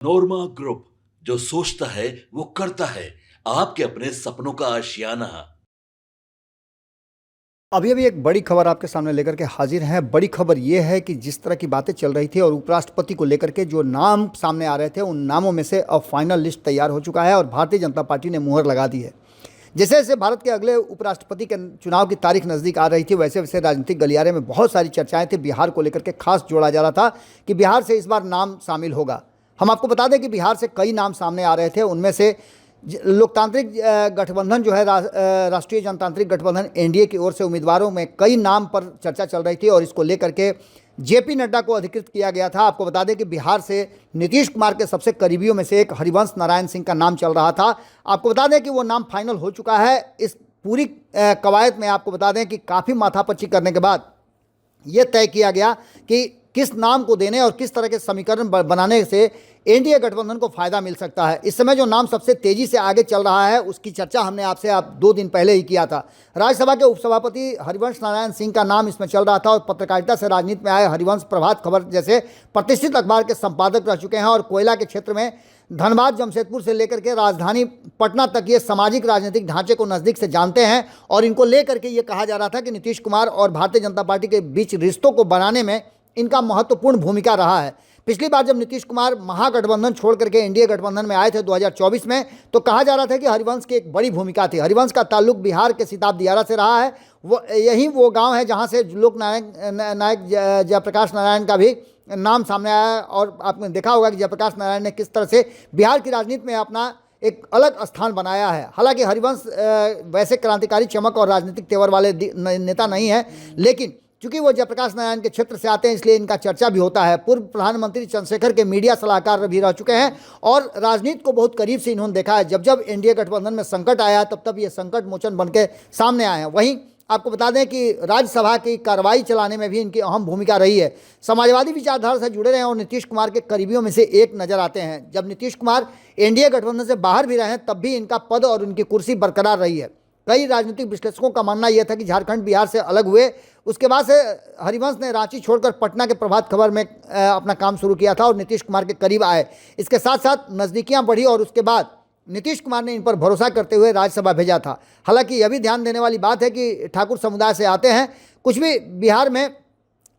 नोरमा group, जो सोचता है वो करता है। आपके अपने सपनों का आशियाना। अभी अभी एक बड़ी खबर आपके सामने लेकर के हाजिर हैं। बड़ी खबर ये है कि जिस तरह की बातें चल रही थी और उपराष्ट्रपति को लेकर के जो नाम सामने आ रहे थे, उन नामों में से अब फाइनल लिस्ट तैयार हो चुका है और भारतीय जनता पार्टी ने मुहर लगा दी है। जैसे जैसे भारत के अगले उपराष्ट्रपति के चुनाव की तारीख नज़दीक आ रही थी, वैसे वैसे राजनीतिक गलियारे में बहुत सारी चर्चाएं थी। बिहार को लेकर के खास जोड़ा जा रहा था कि बिहार से इस बार नाम शामिल होगा। हम आपको बता दें कि बिहार से कई नाम सामने आ रहे थे। उनमें से लोकतांत्रिक गठबंधन जो है, राष्ट्रीय जनतांत्रिक गठबंधन एनडीए की ओर से उम्मीदवारों में कई नाम पर चर्चा चल रही थी और इसको लेकर के जेपी नड्डा को अधिकृत किया गया था। आपको बता दें कि बिहार से नीतीश कुमार के सबसे करीबियों में से एक हरिवंश नारायण सिंह का नाम चल रहा था। आपको बता दें कि वो नाम फाइनल हो चुका है। इस पूरी कवायद में आपको बता दें कि काफ़ी माथापच्ची करने के बाद ये तय किया गया कि किस नाम को देने और किस तरह के समीकरण बनाने से एनडीए गठबंधन को फायदा मिल सकता है। इस समय जो नाम सबसे तेजी से आगे चल रहा है, उसकी चर्चा हमने आपसे 2 दिन पहले ही किया था। राज्यसभा के उपसभापति हरिवंश नारायण सिंह का नाम इसमें चल रहा था और पत्रकारिता से राजनीति में आए हरिवंश प्रभात खबर जैसे प्रतिष्ठित अखबार के संपादक रह चुके हैं और कोयला के क्षेत्र में धनबाद, जमशेदपुर से लेकर के राजधानी पटना तक ये सामाजिक राजनीतिक ढांचे को नज़दीक से जानते हैं। और इनको लेकर के ये कहा जा रहा था कि नीतीश कुमार और भारतीय जनता पार्टी के बीच रिश्तों को बनाने में इनका महत्वपूर्ण भूमिका रहा है। पिछली बार जब नीतीश कुमार महागठबंधन छोड़ करके एनडीए गठबंधन में आए थे 2024 में, तो कहा जा रहा था कि हरिवंश की एक बड़ी भूमिका थी। हरिवंश का ताल्लुक बिहार के सिताब दियारा से रहा है। यही वो गांव है जहां से लोक नायक जयप्रकाश नारायण का भी नाम सामने आया है। और आपने देखा होगा कि जयप्रकाश नारायण ने किस तरह से बिहार की राजनीति में अपना एक अलग स्थान बनाया है। हालांकि हरिवंश वैसे क्रांतिकारी चमक और राजनीतिक तेवर वाले नेता नहीं है, लेकिन चूंकि वो जयप्रकाश नारायण के क्षेत्र से आते हैं, इसलिए इनका चर्चा भी होता है। पूर्व प्रधानमंत्री चंद्रशेखर के मीडिया सलाहकार भी रह चुके हैं और राजनीति को बहुत करीब से इन्होंने देखा है। जब जब एनडीए गठबंधन में संकट आया, तब तब ये संकट मोचन बन के सामने आए हैं। वहीं आपको बता दें कि राज्यसभा की कार्रवाई चलाने में भी इनकी अहम भूमिका रही है। समाजवादी विचारधारा से जुड़े रहे और नीतीश कुमार के करीबियों में से एक नजर आते हैं। जब नीतीश कुमार एनडीए गठबंधन से बाहर भी रहे हैं, तब भी इनका पद और उनकी कुर्सी बरकरार रही है। कई राजनीतिक विश्लेषकों का मानना यह था कि झारखंड बिहार से अलग हुए उसके बाद से हरिवंश ने रांची छोड़कर पटना के प्रभात खबर में अपना काम शुरू किया था और नीतीश कुमार के करीब आए। इसके साथ साथ नज़दीकियां बढ़ी और उसके बाद नीतीश कुमार ने इन पर भरोसा करते हुए राज्यसभा भेजा था। हालांकि यह भी ध्यान देने वाली बात है कि ठाकुर समुदाय से आते हैं, कुछ भी बिहार में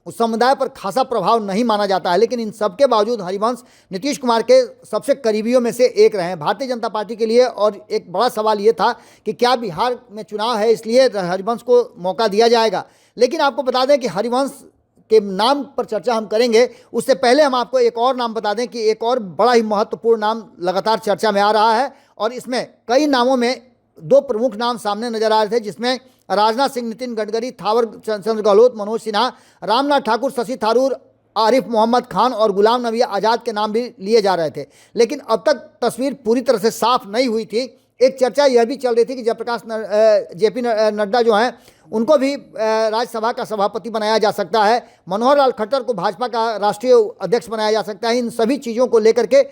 उस समुदाय पर खासा प्रभाव नहीं माना जाता है, लेकिन इन सब के बावजूद हरिवंश नीतीश कुमार के सबसे करीबियों में से एक रहे हैं भारतीय जनता पार्टी के लिए। और एक बड़ा सवाल ये था कि क्या बिहार में चुनाव है इसलिए हरिवंश को मौका दिया जाएगा। लेकिन आपको बता दें कि हरिवंश के नाम पर चर्चा हम करेंगे, उससे पहले हम आपको एक और नाम बता दें कि एक और बड़ा ही महत्वपूर्ण नाम लगातार चर्चा में आ रहा है और इसमें कई नामों में 2 प्रमुख नाम सामने नजर आ रहे थे, जिसमें राजनाथ सिंह, नितिन गडकरी, थावर चंद्र गहलोत, मनोज सिन्हा, रामनाथ ठाकुर, शशि थरूर, आरिफ मोहम्मद खान और गुलाम नबी आज़ाद के नाम भी लिए जा रहे थे। लेकिन अब तक तस्वीर पूरी तरह से साफ नहीं हुई थी। एक चर्चा यह भी चल रही थी कि जयप्रकाश जेपी नड्डा जो हैं, उनको भी राज्यसभा का सभापति बनाया जा सकता है। मनोहर लाल खट्टर को भाजपा का राष्ट्रीय अध्यक्ष बनाया जा सकता है। इन सभी चीज़ों को लेकर के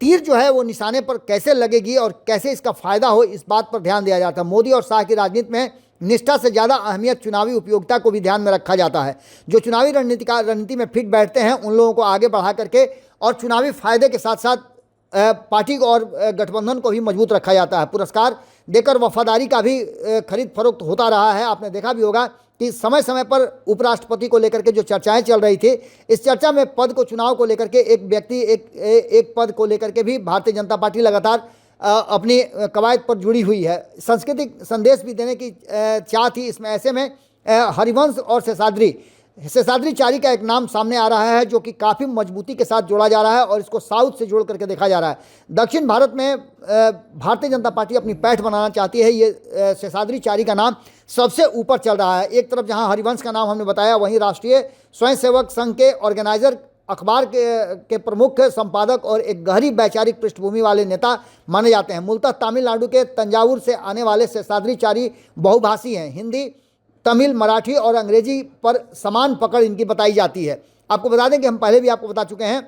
तीर जो है वो निशाने पर कैसे लगेगी और कैसे इसका फायदा हो, इस बात पर ध्यान दिया जाता है। मोदी और शाह की राजनीति में निष्ठा से ज़्यादा अहमियत चुनावी उपयोगिता को भी ध्यान में रखा जाता है। जो चुनावी रणनीति में फिट बैठते हैं, उन लोगों को आगे बढ़ा करके और चुनावी फायदे के साथ साथ पार्टी और गठबंधन को भी मजबूत रखा जाता है। पुरस्कार देकर वफादारी का भी खरीद फरोख्त होता रहा है। आपने देखा भी होगा कि समय समय पर उपराष्ट्रपति को लेकर के जो चर्चाएं चल रही थी, इस चर्चा में पद को चुनाव को लेकर के एक व्यक्ति एक पद को लेकर के भी भारतीय जनता पार्टी लगातार अपनी कवायद पर जुड़ी हुई है। सांस्कृतिक संदेश भी देने की चाह थी इसमें। ऐसे में हरिवंश और शेषाद्रीचारी का एक नाम सामने आ रहा है, जो कि काफ़ी मजबूती के साथ जोड़ा जा रहा है और इसको साउथ से जोड़ करके देखा जा रहा है। दक्षिण भारत में भारतीय जनता पार्टी अपनी पैठ बनाना चाहती है। ये शेषाद्रीचारी का नाम सबसे ऊपर चल रहा है। एक तरफ जहां हरिवंश का नाम हमने बताया, वहीं राष्ट्रीय स्वयंसेवक संघ के ऑर्गेनाइजर, अखबार के प्रमुख संपादक और एक गहरी वैचारिक पृष्ठभूमि वाले नेता माने जाते हैं। मूलतः तमिलनाडु के तंजावुर से आने वाले शेषाद्रीचारी बहुभाषी हैं। हिंदी, तमिल, मराठी और अंग्रेजी पर समान पकड़ इनकी बताई जाती है। आपको बता दें कि हम पहले भी आपको बता चुके हैं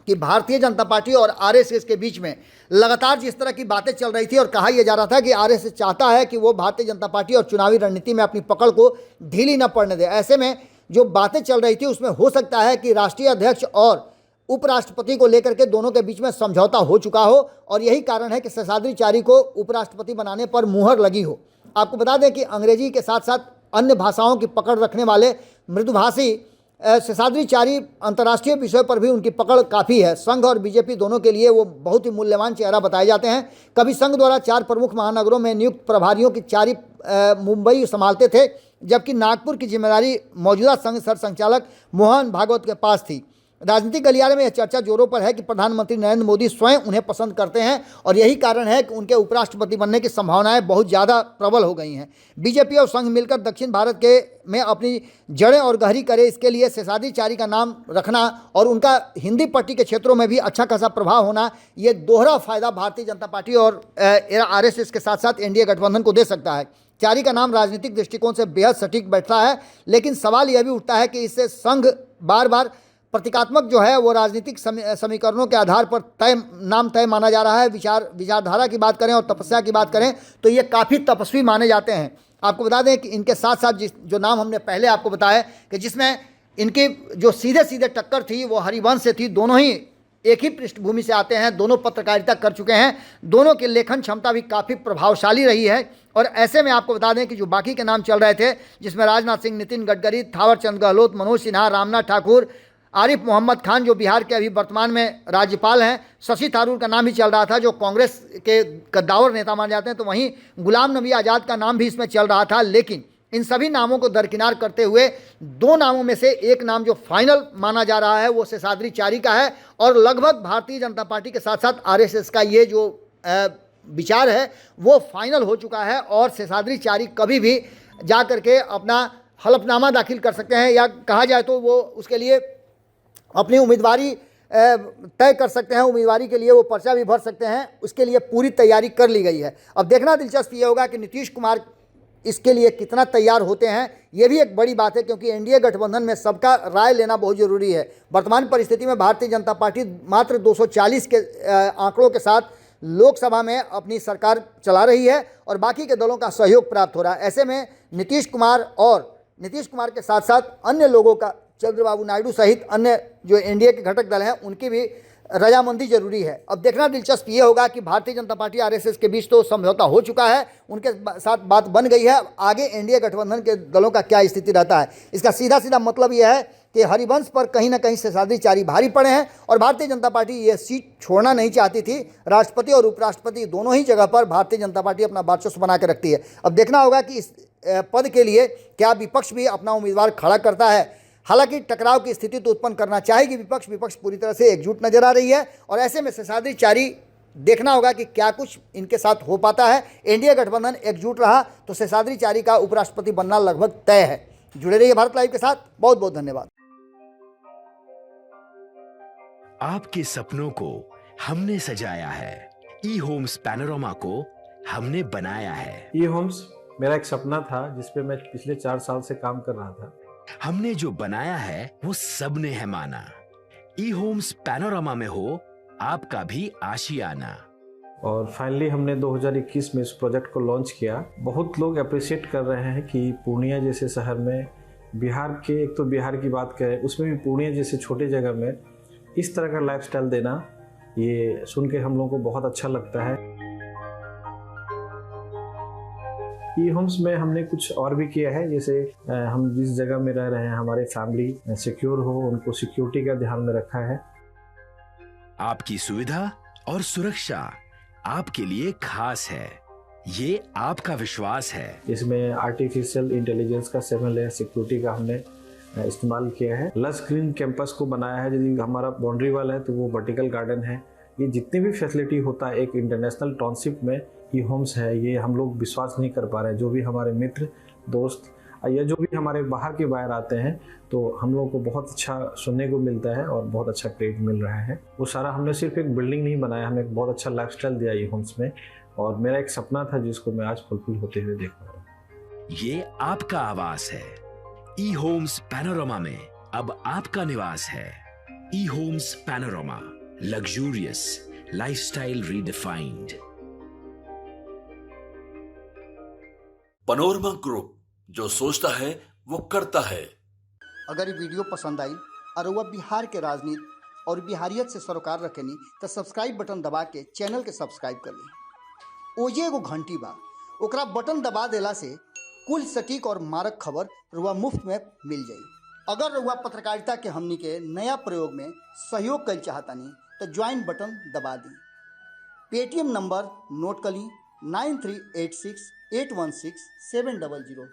कि भारतीय जनता पार्टी और आरएसएस के बीच में लगातार जिस तरह की बातें चल रही थी और कहा यह जा रहा था कि आरएसएस चाहता है कि वो भारतीय जनता पार्टी और चुनावी रणनीति में अपनी पकड़ को ढीली न पड़ने दे। ऐसे में जो बातें चल रही थी उसमें हो सकता है कि राष्ट्रीय अध्यक्ष और उपराष्ट्रपति को लेकर के दोनों के बीच में समझौता हो चुका हो और यही कारण है कि शेषाद्रिचारी को उपराष्ट्रपति बनाने पर मुहर लगी हो। आपको बता दें कि अंग्रेजी के साथ साथ अन्य भाषाओं की पकड़ रखने वाले मृदुभाषी शेषाद्रिचारी अंतर्राष्ट्रीय विषय पर भी उनकी पकड़ काफ़ी है। संघ और बीजेपी दोनों के लिए वो बहुत ही मूल्यवान चेहरा बताए जाते हैं। कभी संघ द्वारा 4 प्रमुख महानगरों में नियुक्त प्रभारियों की 4 मुंबई संभालते थे, जबकि नागपुर की जिम्मेदारी मौजूदा संघ सरसंघचालक मोहन भागवत के पास थी। राजनीतिक गलियारे में यह चर्चा जोरों पर है कि प्रधानमंत्री नरेंद्र मोदी स्वयं उन्हें पसंद करते हैं और यही कारण है कि उनके उपराष्ट्रपति बनने की संभावनाएं बहुत ज़्यादा प्रबल हो गई हैं। बीजेपी और संघ मिलकर दक्षिण भारत के में अपनी जड़ें और गहरी करे, इसके लिए शेषाद्रिचारी का नाम रखना और उनका हिंदी पट्टी के क्षेत्रों में भी अच्छा खासा प्रभाव होना, ये दोहरा फायदा भारतीय जनता पार्टी और RSS के साथ साथ एनडीए गठबंधन को दे सकता है। चारी का नाम राजनीतिक दृष्टिकोण से बेहद सटीक बैठता है, लेकिन सवाल यह भी उठता है कि इससे संघ बार बार प्रतीकात्मक जो है वो राजनीतिक समीकरणों के आधार पर नाम तय माना जा रहा है। विचारधारा की बात करें और तपस्या की बात करें तो ये काफ़ी तपस्वी माने जाते हैं। आपको बता दें कि इनके साथ साथ जो नाम हमने पहले आपको बताया कि जिसमें इनकी जो सीधे सीधे टक्कर थी वो हरिवंश से थी। दोनों ही एक ही पृष्ठभूमि से आते हैं, दोनों पत्रकारिता कर चुके हैं, दोनों की लेखन क्षमता भी काफ़ी प्रभावशाली रही है। और ऐसे में आपको बता दें कि जो बाकी के नाम चल रहे थे, जिसमें राजनाथ सिंह, नितिन गडकरी, थावरचंद गहलोत, मनोज सिन्हा, रामनाथ ठाकुर, आरिफ मोहम्मद खान जो बिहार के अभी वर्तमान में राज्यपाल हैं, शशि थरूर का नाम भी चल रहा था जो कांग्रेस के कद्दावर नेता माने जाते हैं, तो वहीं गुलाम नबी आज़ाद का नाम भी इसमें चल रहा था। लेकिन इन सभी नामों को दरकिनार करते हुए 2 नामों में से एक नाम जो फाइनल माना जा रहा है वो शेषाद्रिचारी का है और लगभग भारतीय जनता पार्टी के साथ साथ RSS का ये जो विचार है वो फाइनल हो चुका है और शेषाद्रिचारी कभी भी जा करके अपना हलफनामा दाखिल कर सकते हैं या कहा जाए तो वो उसके लिए अपनी उम्मीदवारी तय कर सकते हैं। उम्मीदवारी के लिए वो पर्चा भी भर सकते हैं, उसके लिए पूरी तैयारी कर ली गई है। अब देखना दिलचस्प ये होगा कि नीतीश कुमार इसके लिए कितना तैयार होते हैं। ये भी एक बड़ी बात है क्योंकि एनडीए गठबंधन में सबका राय लेना बहुत ज़रूरी है। वर्तमान परिस्थिति में भारतीय जनता पार्टी मात्र 240 के आंकड़ों के साथ लोकसभा में अपनी सरकार चला रही है और बाकी के दलों का सहयोग प्राप्त हो रहा है। ऐसे में नीतीश कुमार के साथ साथ अन्य लोगों का, चंद्रबाबू नायडू सहित अन्य जो एनडीए के घटक दल हैं, उनकी भी रजामंदी जरूरी है। अब देखना दिलचस्प ये होगा कि भारतीय जनता पार्टी RSS के बीच तो समझौता हो चुका है, उनके साथ बात बन गई है। आगे एनडीए गठबंधन के दलों का क्या स्थिति रहता है, इसका सीधा सीधा मतलब यह है कि हरिवंश पर कहीं ना कहीं शेषाद्रिचारी भारी पड़े हैं और भारतीय जनता पार्टी ये सीट छोड़ना नहीं चाहती थी। राष्ट्रपति और उपराष्ट्रपति दोनों ही जगह पर भारतीय जनता पार्टी अपना वर्चस्व बना के रखती है। अब देखना होगा कि इस पद के लिए क्या विपक्ष भी अपना उम्मीदवार खड़ा करता है। हालांकि टकराव की स्थिति तो उत्पन्न करना चाहेगी विपक्ष पूरी तरह से एकजुट नजर आ रही है और ऐसे में शेषाद्रिचारी देखना होगा कि क्या कुछ इनके साथ हो पाता है। एनडीए गठबंधन एकजुट रहा तो शेषाद्रिचारी का उपराष्ट्रपति बनना लगभग तय है। जुड़े रहिए भारत लाइव के साथ। बहुत बहुत धन्यवाद। आपके सपनों को हमने सजाया है, ई होम्स पैनोरमा को हमने बनाया है। ई होम्स मेरा एक सपना था जिसपे मैं पिछले 4 साल से काम कर रहा था। हमने जो बनाया है वो सबने है माना। ई होम्स पैनोरमा में हो आपका भी आशियाना। और फाइनली हमने 2021 में इस प्रोजेक्ट को लॉन्च किया। बहुत लोग अप्रिशिएट कर रहे हैं कि पूर्णिया जैसे शहर में, बिहार के, एक तो बिहार की बात करें उसमें भी पूर्णिया जैसे छोटे जगह में इस तरह का लाइफस्टाइल देना, ये सुन के हम लोगों को बहुत अच्छा लगता है। ई होम्स में हमने कुछ और भी किया है, जैसे हम जिस जगह में रह रहे हैं हमारे फैमिली सिक्योर हो, उनको सिक्योरिटी का ध्यान में रखा है। आपकी सुविधा और सुरक्षा आपके लिए खास है, ये आपका विश्वास है। इसमें आर्टिफिशियल इंटेलिजेंस का 7 लेयर सिक्योरिटी का हमने इस्तेमाल किया है। लस ग्रीन कैंपस को बनाया है। यदि हमारा बाउंड्री वाल है तो वो वर्टिकल गार्डन है। ये जितनी भी फैसिलिटी होता है एक इंटरनेशनल टाउनशिप में ई होम्स है, ये हम लोग विश्वास नहीं कर पा रहे हैं। जो भी हमारे मित्र, दोस्त या जो भी हमारे बाहर के बाहर आते हैं तो हम लोगों को बहुत अच्छा सुनने को मिलता है और बहुत अच्छा क्रेडिट मिल रहा है। वो सारा हमने सिर्फ एक बिल्डिंग नहीं बनाया, हमें एक बहुत अच्छा लाइफस्टाइल दिया ई होम्स में और मेरा एक सपना था जिसको मैं आज फुलफिल होते हुए देख रहा हूँ। ये आपका आवास है। ई होम्स पैनोरमा में अब आपका निवास है। E Homes Panorama, luxurious lifestyle redefined. Panorama group, जो सोचता है वो करता है। अगर ये वीडियो पसंद आई और वह बिहार के राजनीति, और बिहारियत से सरोकार रखेनी तो सब्सक्राइब बटन दबा के चैनल के सब्सक्राइब कर ली। ओजे एगो घंटी बा, ओकरा बटन दबा देला से कुल सटीक और मारक खबर रुआ मुफ्त में मिल जाई। अगर रुआ पत्रकारिता के हमनी के नया प्रयोग में सहयोग कर चाहतानी तो ज्वाइन बटन दबा दी। पेटीएम नंबर नोट कर ली 9386816700।